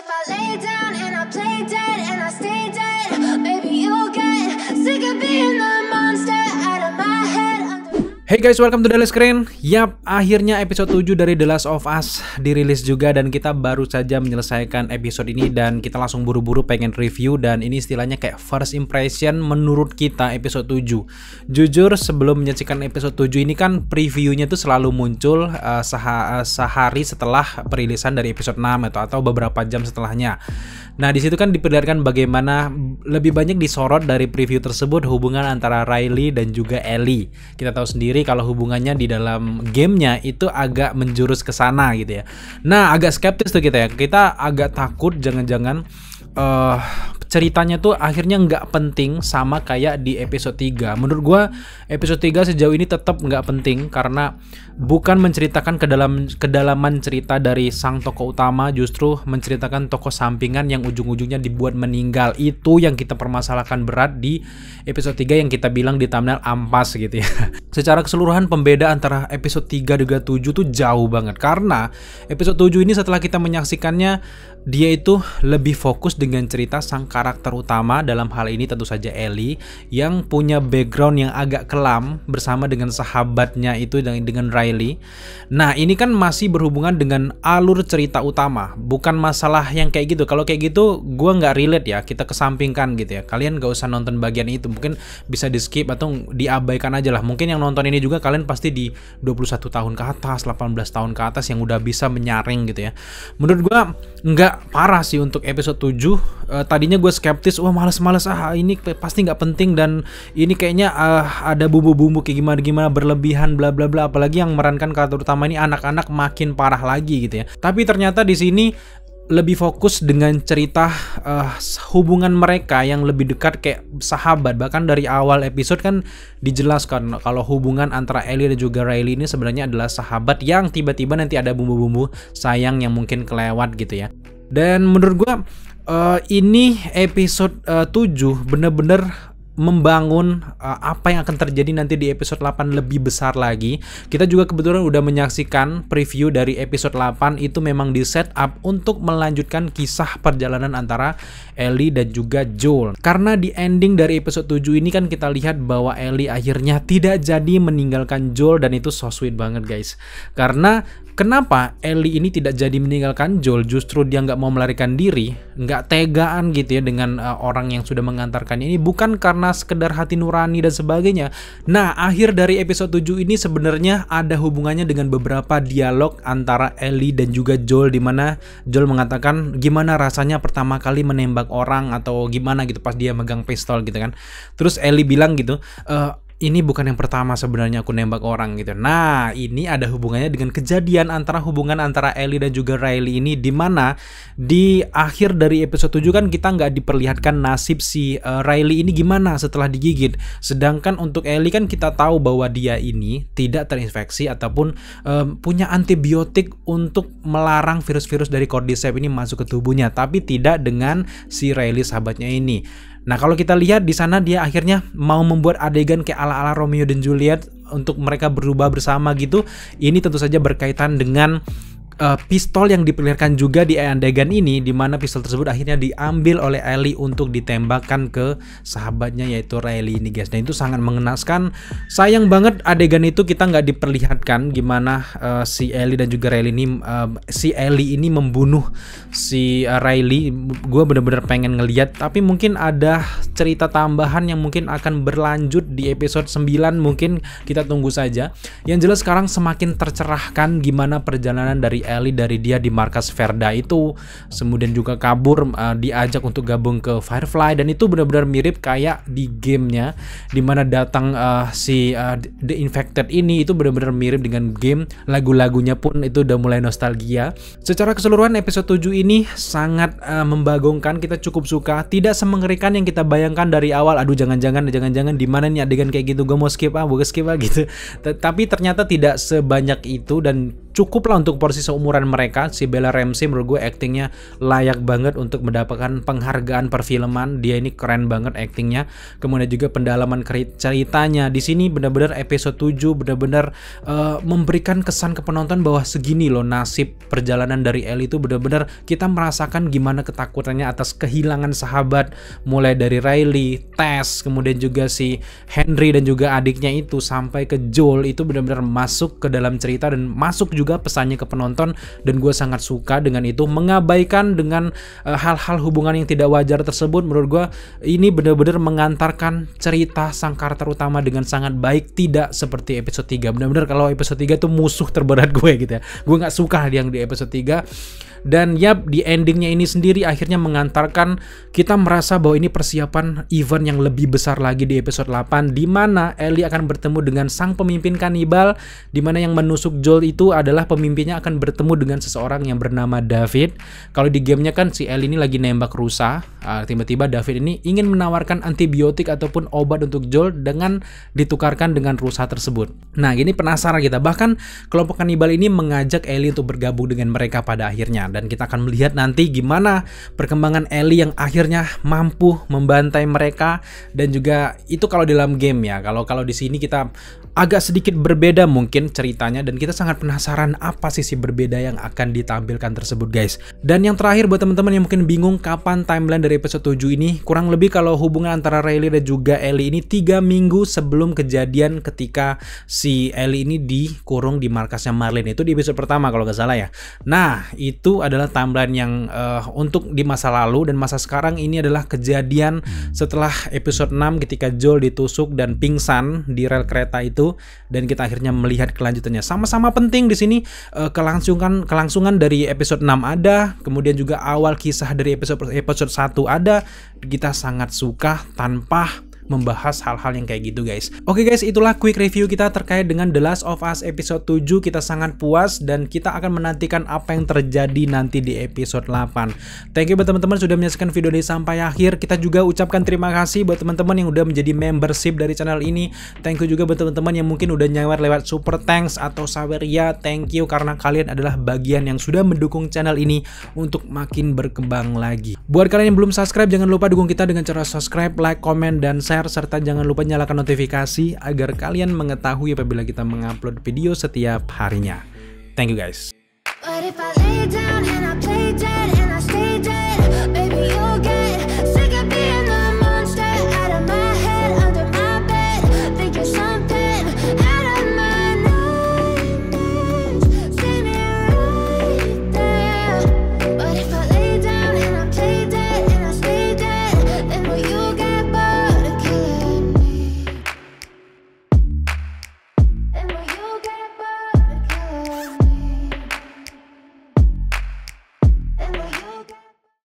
if I lay down and I play dead and I stay dead, maybe you'll get sick of being the monster out of my head. Hey guys, welcome to Daily Screen. Yap, akhirnya episode 7 dari The Last of Us dirilis juga, dan kita baru saja menyelesaikan episode ini dan kita langsung buru-buru pengen review. Dan ini istilahnya kayak first impression menurut kita episode 7. Jujur, sebelum menyaksikan episode 7 ini kan previewnya tuh selalu muncul sehari setelah perilisan dari episode 6 atau beberapa jam setelahnya. Nah, di situ kan diperlihatkan bagaimana lebih banyak disorot dari preview tersebut hubungan antara Riley dan juga Ellie. Kita tahu sendiri kalau hubungannya di dalam gamenya itu agak menjurus ke sana gitu ya. Nah, agak skeptis tuh kita ya. Kita agak takut jangan-jangan ceritanya tuh akhirnya nggak penting sama kayak di episode 3. Menurut gua episode 3 sejauh ini tetap nggak penting karena bukan menceritakan kedalaman cerita dari sang tokoh utama, justru menceritakan tokoh sampingan yang ujung-ujungnya dibuat meninggal. Itu yang kita permasalahkan berat di episode 3 yang kita bilang di thumbnail ampas gitu ya. Secara keseluruhan pembeda antara episode 3 dengan 7 tuh jauh banget, karena episode 7 ini setelah kita menyaksikannya, dia itu lebih fokus dengan cerita sang karakter utama, dalam hal ini tentu saja Ellie, yang punya background yang agak kelam bersama dengan sahabatnya itu dengan Riley. Nah, ini kan masih berhubungan dengan alur cerita utama, bukan masalah yang kayak gitu. Kalau kayak gitu gua nggak relate ya, kita kesampingkan gitu ya. Kalian nggak usah nonton bagian itu, mungkin bisa di skip atau diabaikan aja lah. Mungkin yang nonton ini juga kalian pasti di 21 tahun ke atas, 18 tahun ke atas, yang udah bisa menyaring gitu ya. Menurut gua nggak parah sih untuk episode 7. Tadinya gue skeptis, wah males-males, ini pasti nggak penting, dan ini kayaknya ada bumbu-bumbu kayak gimana berlebihan bla bla bla, apalagi yang memerankan karakter utama ini anak-anak makin parah lagi gitu ya. Tapi ternyata di sini lebih fokus dengan cerita hubungan mereka yang lebih dekat kayak sahabat. Bahkan dari awal episode kan dijelaskan kalau hubungan antara Ellie dan juga Riley ini sebenarnya adalah sahabat yang tiba-tiba nanti ada bumbu-bumbu sayang yang mungkin kelewat gitu ya. Dan menurut gua ini episode 7 bener-bener membangun apa yang akan terjadi nanti di episode 8 lebih besar lagi. Kita juga kebetulan udah menyaksikan preview dari episode 8, itu memang di set up untuk melanjutkan kisah perjalanan antara Ellie dan juga Joel. Karena di ending dari episode 7 ini kan kita lihat bahwa Ellie akhirnya tidak jadi meninggalkan Joel, dan itu so sweet banget guys. Karena kenapa Ellie ini tidak jadi meninggalkan Joel, justru dia nggak mau melarikan diri, nggak tegaan gitu ya dengan orang yang sudah mengantarkannya ini, bukan karena sekedar hati nurani dan sebagainya. Nah, akhir dari episode 7 ini sebenarnya ada hubungannya dengan beberapa dialog antara Ellie dan juga Joel, di mana Joel mengatakan gimana rasanya pertama kali menembak orang atau gimana gitu pas dia megang pistol gitu kan. Terus Ellie bilang gitu, ini bukan yang pertama sebenarnya aku nembak orang gitu. Nah, ini ada hubungannya dengan kejadian hubungan antara Ellie dan juga Riley ini, di mana di akhir dari episode 7 kan kita nggak diperlihatkan nasib si Riley ini gimana setelah digigit. Sedangkan untuk Ellie kan kita tahu bahwa dia ini tidak terinfeksi ataupun punya antibiotik untuk melarang virus-virus dari Cordyceps ini masuk ke tubuhnya, tapi tidak dengan si Riley sahabatnya ini. Nah, kalau kita lihat di sana dia akhirnya mau membuat adegan kayak ala-ala Romeo dan Juliet untuk mereka berubah bersama gitu. Ini tentu saja berkaitan dengan pistol yang diperlihatkan juga di adegan ini, di mana pistol tersebut akhirnya diambil oleh Ellie untuk ditembakkan ke sahabatnya yaitu Riley ini guys. Dan itu sangat mengenaskan. Sayang banget adegan itu kita nggak diperlihatkan gimana si Ellie dan juga Riley ini si Ellie ini membunuh si Riley. Gue bener-bener pengen ngeliat, tapi mungkin ada cerita tambahan yang mungkin akan berlanjut di episode 9, mungkin kita tunggu saja. Yang jelas sekarang semakin tercerahkan gimana perjalanan dari Ellie dari dia di markas Verda itu, kemudian juga kabur, diajak untuk gabung ke Firefly, dan itu benar-benar mirip kayak di gamenya, dimana datang si The Infected ini, itu benar-benar mirip dengan game. Lagu-lagunya pun itu udah mulai nostalgia. Secara keseluruhan episode 7 ini sangat membagongkan, kita cukup suka, tidak semengerikan yang kita bayangkan dari awal. Aduh, jangan-jangan di mana nih adegan kayak gitu, gue mau skip gue skip gitu. Tapi ternyata tidak sebanyak itu, dan cukup lah untuk porsi seumuran mereka. Si Bella Ramsey menurut gue aktingnya layak banget untuk mendapatkan penghargaan perfilman. Dia ini keren banget aktingnya. Kemudian juga pendalaman ceritanya di sini benar-benar episode 7 benar-benar memberikan kesan ke penonton bahwa segini loh nasib perjalanan dari Ellie itu, benar-benar kita merasakan gimana ketakutannya atas kehilangan sahabat, mulai dari Riley, Tess, kemudian juga si Henry dan juga adiknya itu sampai ke Joel. Itu benar-benar masuk ke dalam cerita dan masuk juga pesannya ke penonton, dan gue sangat suka dengan itu. Mengabaikan dengan hal-hal hubungan yang tidak wajar tersebut, menurut gue ini benar-benar mengantarkan cerita sang karakter utama dengan sangat baik, tidak seperti episode 3. Benar-benar kalau episode 3 tuh musuh terberat gue gitu ya. Gue nggak suka yang di episode 3. Dan yap, di endingnya ini sendiri akhirnya mengantarkan kita merasa bahwa ini persiapan event yang lebih besar lagi di episode 8, di mana Ellie akan bertemu dengan sang pemimpin kanibal, di mana yang menusuk Joel itu adalah pemimpinnya akan bertemu dengan seseorang yang bernama David. Kalau di gamenya kan si Ellie ini lagi nembak rusa, tiba-tiba David ini ingin menawarkan antibiotik ataupun obat untuk Joel dengan ditukarkan dengan rusa tersebut. Nah, gini penasaran kita. Bahkan kelompok kanibal ini mengajak Ellie untuk bergabung dengan mereka pada akhirnya. Dan kita akan melihat nanti gimana perkembangan Ellie yang akhirnya mampu membantai mereka. Dan juga itu kalau dalam game ya. Kalau di sini kita agak sedikit berbeda mungkin ceritanya, dan kita sangat penasaran apa sisi berbeda yang akan ditampilkan tersebut guys. Dan yang terakhir buat teman-teman yang mungkin bingung kapan timeline dari episode 7 ini, kurang lebih kalau hubungan antara Riley dan juga Ellie ini 3 minggu sebelum kejadian ketika si Ellie ini dikurung di markasnya Marlene, itu di episode pertama kalau nggak salah ya. Nah, itu adalah timeline yang untuk di masa lalu, dan masa sekarang ini adalah kejadian setelah episode 6 ketika Joel ditusuk dan pingsan di rel kereta itu, dan kita akhirnya melihat kelanjutannya. Sama-sama penting di sini kelangsungan dari episode 6 ada, kemudian juga awal kisah dari episode 1 ada. Kita sangat suka tanpa membahas hal-hal yang kayak gitu guys. Oke guys, itulah quick review kita terkait dengan The Last of Us episode 7. Kita sangat puas dan kita akan menantikan apa yang terjadi nanti di episode 8. Thank you buat teman-teman sudah menyaksikan video ini sampai akhir. Kita juga ucapkan terima kasih buat teman-teman yang udah menjadi membership dari channel ini. Thank you juga buat teman-teman yang mungkin udah nyawer lewat super thanks atau saweria. Thank you karena kalian adalah bagian yang sudah mendukung channel ini untuk makin berkembang lagi. Buat kalian yang belum subscribe, jangan lupa dukung kita dengan cara subscribe, like, comment, dan share, serta jangan lupa nyalakan notifikasi agar kalian mengetahui apabila kita mengupload video setiap harinya. Thank you guys. But if I lay down and I